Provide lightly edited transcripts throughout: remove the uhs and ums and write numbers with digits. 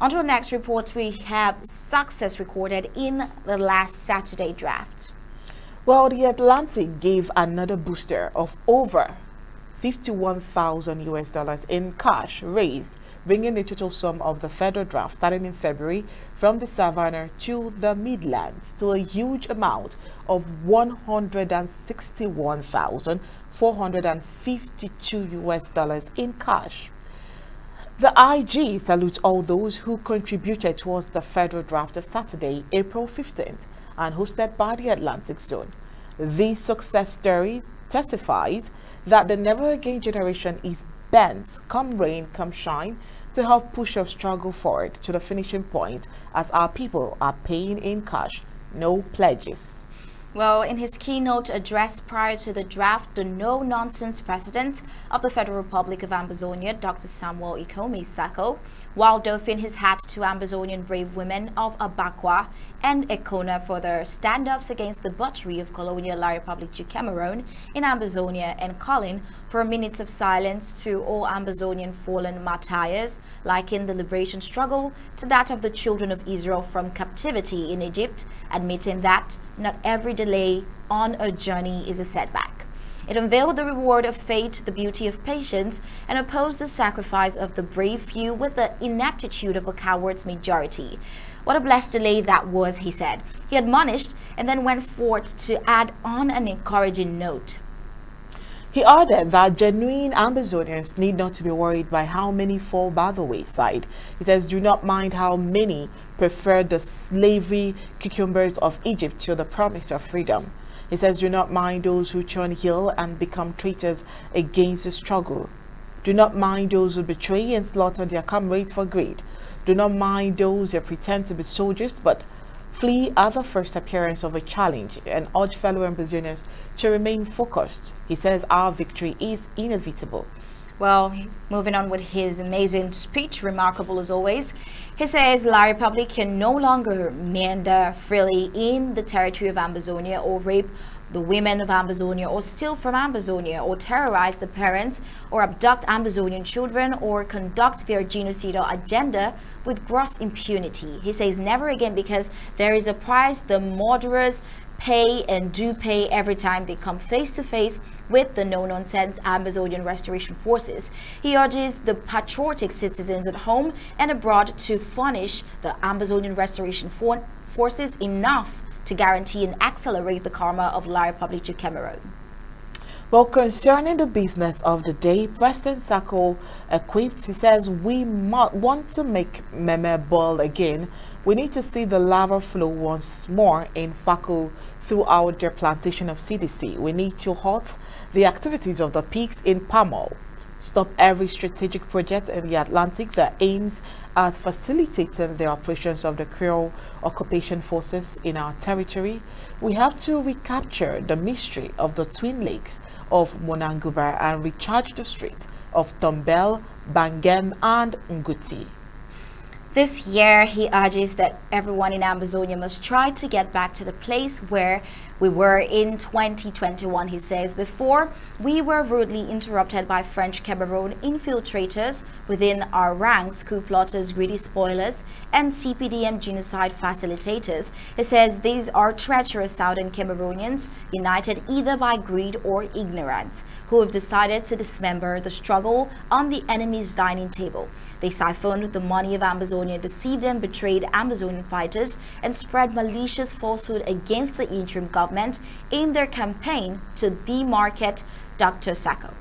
On to the next report, we have success recorded in the last Saturday draft. Well, the Atlantic gave another booster of over 51,000 US dollars in cash raised, bringing the total sum of the federal draft starting in February from the Savannah to the Midlands to a huge amount of 161,452 US dollars in cash. The IG salutes all those who contributed towards the federal draft of Saturday, April 15th, and hosted by the Atlantic Zone. This success story testifies that the Never Again generation is bent, come rain, come shine, to help push our struggle forward to the finishing point as our people are paying in cash, no pledges. Well, in his keynote address prior to the draft, the no-nonsense president of the Federal Republic of Ambazonia, Dr. Samuel Ikome Sako, while doffing his hat to Ambazonian brave women of Abakwa and Ekona for their stand-ups against the butchery of colonial La Republic du Cameroon in Ambazonia, and calling for minutes of silence to all Ambazonian fallen martyrs, liking the liberation struggle to that of the children of Israel from captivity in Egypt, admitting that not every delay on a journey is a setback. It unveiled the reward of fate, the beauty of patience, and opposed the sacrifice of the brave few with the ineptitude of a coward's majority. What a blessed delay that was, he said. He admonished and then went forth to add on an encouraging note. He added that genuine Ambazonians need not to be worried by how many fall by the wayside. He says, do not mind how many prefer the slavery cucumbers of Egypt to the promise of freedom. He says, do not mind those who turn heel and become traitors against the struggle. Do not mind those who betray and slaughter their comrades for greed. Do not mind those who pretend to be soldiers but flee at the first appearance of a challenge, and urge fellow Ambazonians to remain focused. He says our victory is inevitable. Well, moving on with his amazing speech, remarkable as always, he says La Republic can no longer meander freely in the territory of Ambazonia or rape the women of Ambazonia or steal from Ambazonia or terrorize the parents or abduct Ambazonian children or conduct their genocidal agenda with gross impunity. He says never again, because there is a price the murderers pay and do pay every time they come face to face with the no-nonsense Ambazonian restoration forces. He urges the patriotic citizens at home and abroad to furnish the Ambazonian restoration forces enough to guarantee and accelerate the karma of La Republic du Cameroon. Well, concerning the business of the day, President Sako equipped, he says, we want to make Meme boil again. We need to see the lava flow once more in Fako throughout their plantation of CDC. We need to halt the activities of the pigs in palm oil, stop every strategic project in the Atlantic that aims at facilitating the operations of the Creole occupation forces in our territory. We have to recapture the mystery of the Twin Lakes of Monanguba and recharge the streets of Tombel, Bangem, and Nguti. This year, he urges that everyone in Ambazonia must try to get back to the place where we were in 2021, he says. Before, we were rudely interrupted by French Cameroon infiltrators within our ranks, coup plotters, greedy spoilers, and CPDM genocide facilitators. He says these are treacherous Southern Cameroonians, united either by greed or ignorance, who have decided to dismember the struggle on the enemy's dining table. They siphoned the money of Ambazonia, deceived and betrayed Ambazonian fighters, and spread malicious falsehood against the interim government in their campaign to demarket Dr. Sako.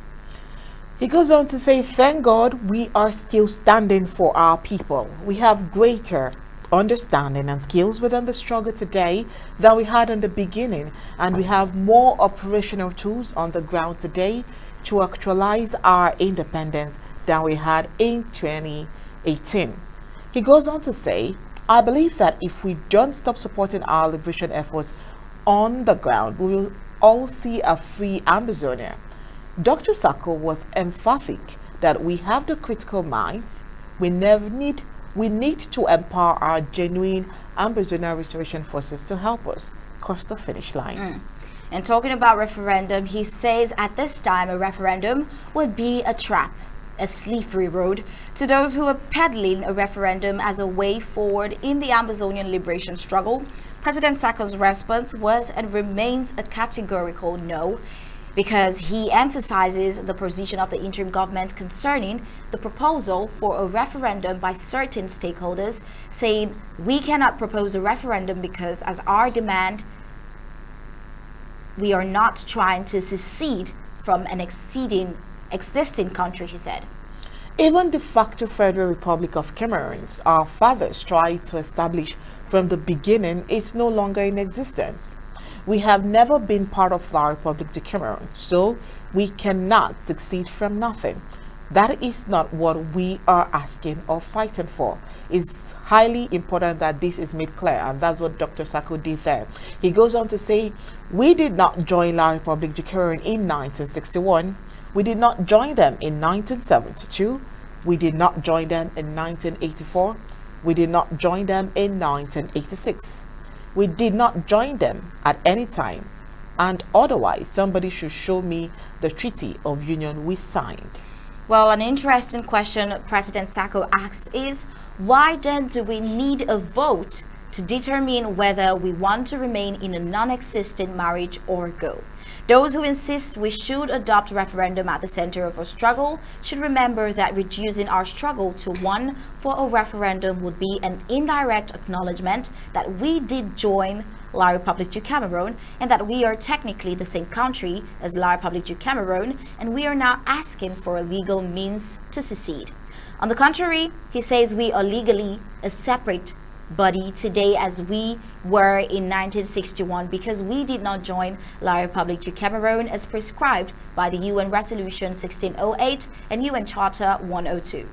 He goes on to say, thank God we are still standing for our people. We have greater understanding and skills within the struggle today than we had in the beginning, and we have more operational tools on the ground today to actualize our independence than we had in 2018. He goes on to say, I believe that if we don't stop supporting our liberation efforts on the ground, we will all see a free Ambazonia. Dr. Sako was emphatic that we have the critical minds. We need to empower our genuine Ambazonia restoration forces to help us cross the finish line. And talking about referendum, he says at this time a referendum would be a trap. a slippery road to those who are peddling a referendum as a way forward in the Ambazonian liberation struggle. President Sako's response was and remains a categorical no, because he emphasizes the position of the interim government concerning the proposal for a referendum by certain stakeholders, saying we cannot propose a referendum because as our demand, we are not trying to secede from an existing country, he said. Even the de facto Federal Republic of Cameroons, our fathers tried to establish from the beginning, is no longer in existence. We have never been part of the Republic of Cameroon, so we cannot succeed from nothing. That is not what we are asking or fighting for. It's highly important that this is made clear, and that's what Dr. Sako did there. He goes on to say, we did not join La République du Cameroun in 1961. We did not join them in 1972. We did not join them in 1984. We did not join them in 1986. We did not join them at any time, and otherwise somebody should show me the Treaty of Union we signed. Well, an interesting question President Sako asks is, why then do we need a vote to determine whether we want to remain in a non-existent marriage or go? Those who insist we should adopt referendum at the center of our struggle should remember that reducing our struggle to one for a referendum would be an indirect acknowledgement that we did join La République du Cameroun and that we are technically the same country as La République du Cameroun, and we are now asking for a legal means to secede. On the contrary, he says we are legally a separate body today as we were in 1961 because we did not join La République du Cameroun as prescribed by the UN Resolution 1608 and UN Charter 102.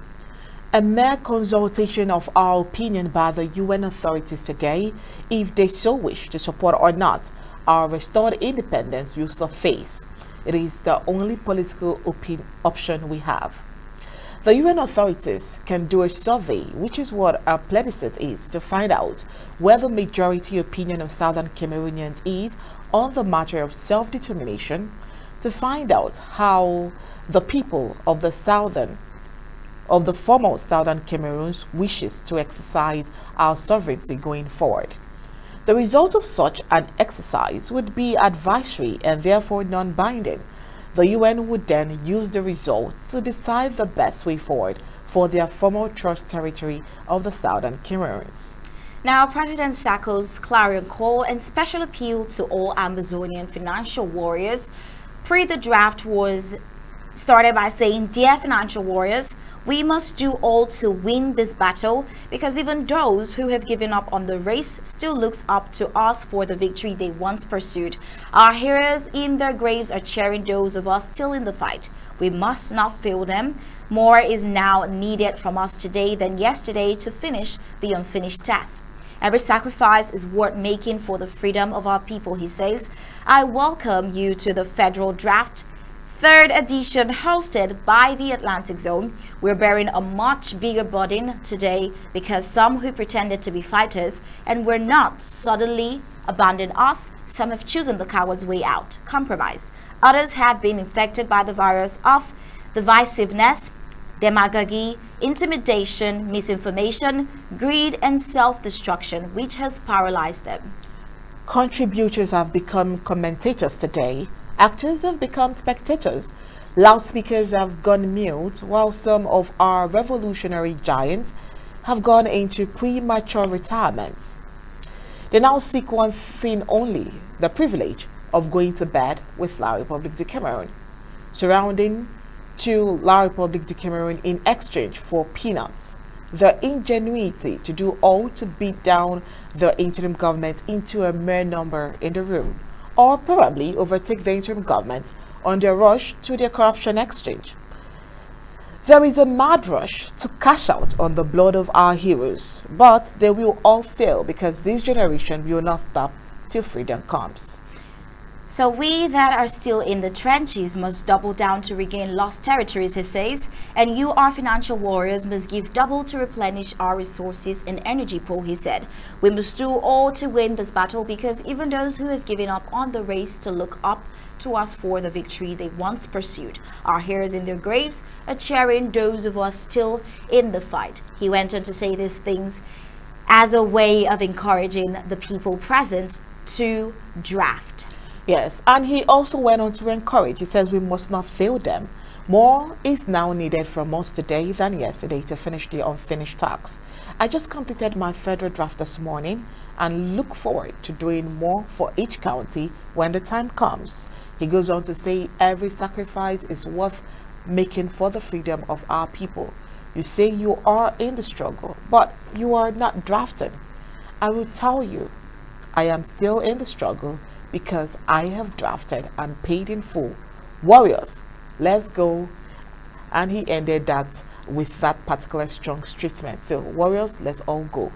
A mere consultation of our opinion by the UN authorities today, if they so wish to support or not our restored independence, will suffice. It is the only political option we have. The UN authorities can do a survey, which is what a plebiscite is, to find out where the majority opinion of Southern Cameroonians is on the matter of self-determination, to find out how the people of the former Southern Cameroons wishes to exercise our sovereignty going forward. The result of such an exercise would be advisory and therefore non-binding. The UN would then use the results to decide the best way forward for their former trust territory of the Southern Cameroons. Now, President Sako's clarion call and special appeal to all Ambazonian financial warriors pre the draft was started by saying, "Dear financial warriors, we must do all to win this battle because even those who have given up on the race still looks up to us for the victory they once pursued. Our heroes in their graves are cheering those of us still in the fight. We must not fail them. More is now needed from us today than yesterday to finish the unfinished task. Every sacrifice is worth making for the freedom of our people," he says. I welcome you to the federal draft, third edition, hosted by the Atlantic Zone. We're bearing a much bigger burden today because some who pretended to be fighters and were not suddenly abandoned us. Some have chosen the coward's way out, compromise. Others have been infected by the virus of divisiveness, demagogy, intimidation, misinformation, greed, and self-destruction, which has paralyzed them. Contributors have become commentators today. Actors have become spectators. Loudspeakers have gone mute, while some of our revolutionary giants have gone into premature retirements. They now seek one thing only, the privilege of going to bed with La République du Cameroun, surrounding to La République du Cameroun in exchange for peanuts. The ingenuity to do all to beat down the interim government into a mere number in the room, or probably overtake the interim government on their rush to their corruption exchange. There is a mad rush to cash out on the blood of our heroes, but they will all fail because this generation will not stop till freedom comes. So we that are still in the trenches must double down to regain lost territories, he says, and you, our financial warriors, must give double to replenish our resources and energy pool, he said. We must do all to win this battle, because even those who have given up on the race to look up to us for the victory they once pursued are heroes in their graves, are cheering those of us still in the fight. He went on to say these things as a way of encouraging the people present to draft. Yes, and he also went on to encourage. He says we must not fail them. More is now needed from us today than yesterday to finish the unfinished tasks. I just completed my federal draft this morning and look forward to doing more for each county when the time comes. He goes on to say every sacrifice is worth making for the freedom of our people. You say you are in the struggle, but you are not drafted. I will tell you, I am still in the struggle, because I have drafted and paid in full. Warriors, let's go. And he ended that with that particular strong statement. So warriors, let's all go.